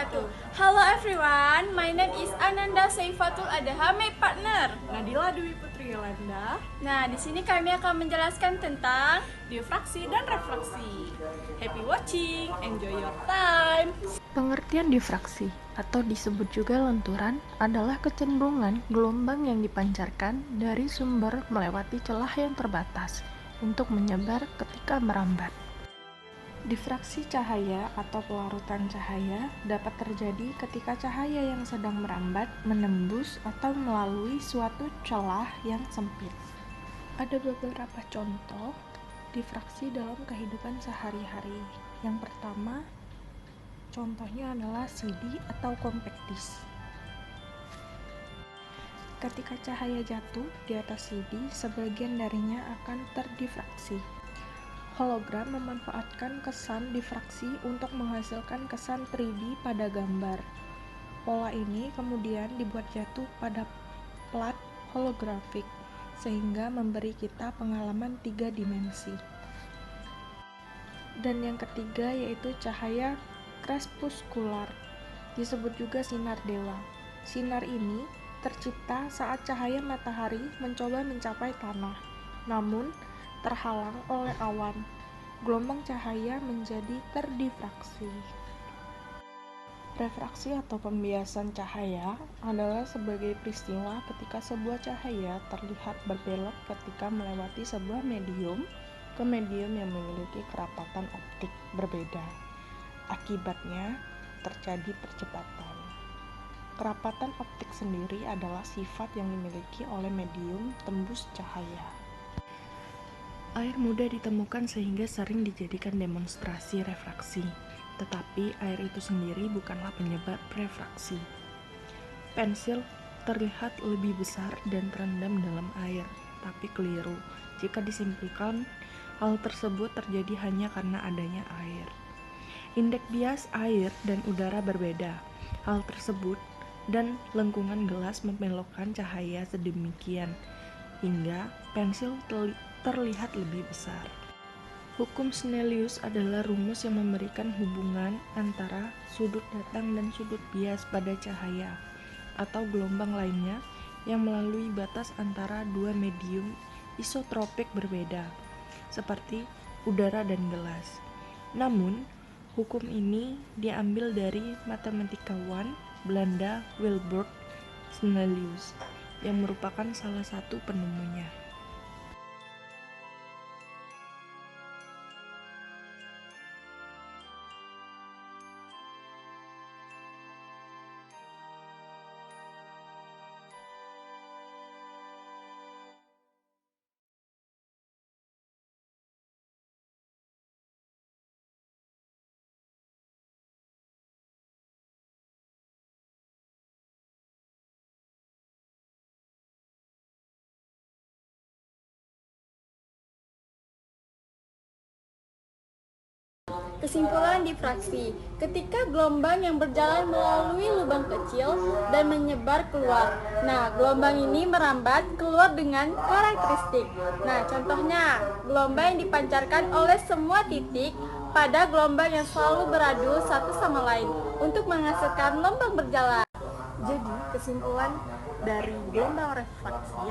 wabarakatuh. Hello everyone, my name is Ananda Saifatul Adaha, my partner. Nadila Dwi Putri Yolanda. Nah, di sini kami akan menjelaskan tentang Difraksi dan refraksi. Happy watching, enjoy your time. Pengertian difraksi atau disebut juga lenturan adalah kecenderungan gelombang yang dipancarkan dari sumber melewati celah yang terbatas untuk menyebar ketika merambat. Difraksi cahaya atau pelarutan cahaya dapat terjadi ketika cahaya yang sedang merambat menembus atau melalui suatu celah yang sempit. Ada beberapa contoh difraksi dalam kehidupan sehari-hari. Yang pertama, contohnya adalah CD atau compact disc. Ketika cahaya jatuh di atas CD, sebagian darinya akan terdifraksi. Hologram memanfaatkan kesan difraksi untuk menghasilkan kesan 3D pada gambar. Pola ini kemudian dibuat jatuh pada plat holografik, sehingga memberi kita pengalaman 3 dimensi. Dan yang ketiga yaitu cahaya krepuskular, disebut juga sinar dewa. Sinar ini tercipta saat cahaya matahari mencoba mencapai tanah, namun terhalang oleh awan. Gelombang cahaya menjadi terdifraksi. Refraksi atau pembiasan cahaya adalah sebagai peristiwa ketika sebuah cahaya terlihat berbelok ketika melewati sebuah medium ke medium yang memiliki kerapatan optik berbeda. Akibatnya terjadi percepatan. Kerapatan optik sendiri adalah sifat yang dimiliki oleh medium tembus cahaya. Air mudah ditemukan sehingga sering dijadikan demonstrasi refraksi, tetapi air itu sendiri bukanlah penyebab refraksi. Pensil terlihat lebih besar dan terendam dalam air, tapi keliru jika disimpulkan hal tersebut terjadi hanya karena adanya air. Indeks bias air dan udara berbeda. Hal tersebut dan lengkungan gelas membelokkan cahaya sedemikian hingga pensil terlihat lebih besar. Hukum Snellius adalah rumus yang memberikan hubungan antara sudut datang dan sudut bias pada cahaya atau gelombang lainnya yang melalui batas antara dua medium isotropik berbeda, seperti udara dan gelas. Namun, hukum ini diambil dari matematikawan Belanda Wilbert Snellius yang merupakan salah satu penemunya. kesimpulan difraksi. Ketika gelombang yang berjalan melalui lubang kecil dan menyebar keluar. Nah, gelombang ini merambat keluar dengan karakteristik. Nah, contohnya, gelombang yang dipancarkan oleh semua titik pada gelombang yang selalu beradu satu sama lain untuk menghasilkan gelombang berjalan. Jadi, kesimpulan dari gelombang refraksi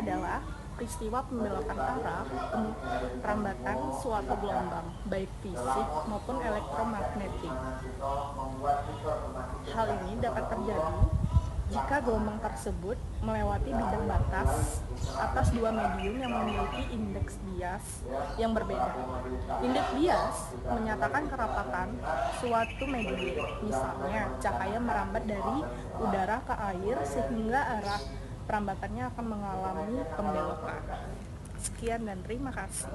adalah peristiwa pembelokan arah perambatan suatu gelombang, baik fisik maupun elektromagnetik. Hal ini dapat terjadi jika gelombang tersebut melewati bidang batas atas dua medium yang memiliki indeks bias yang berbeda. Indeks bias menyatakan kerapatan suatu medium, misalnya cahaya merambat dari udara ke air sehingga arah perambatannya akan mengalami pembelokan. Sekian dan terima kasih.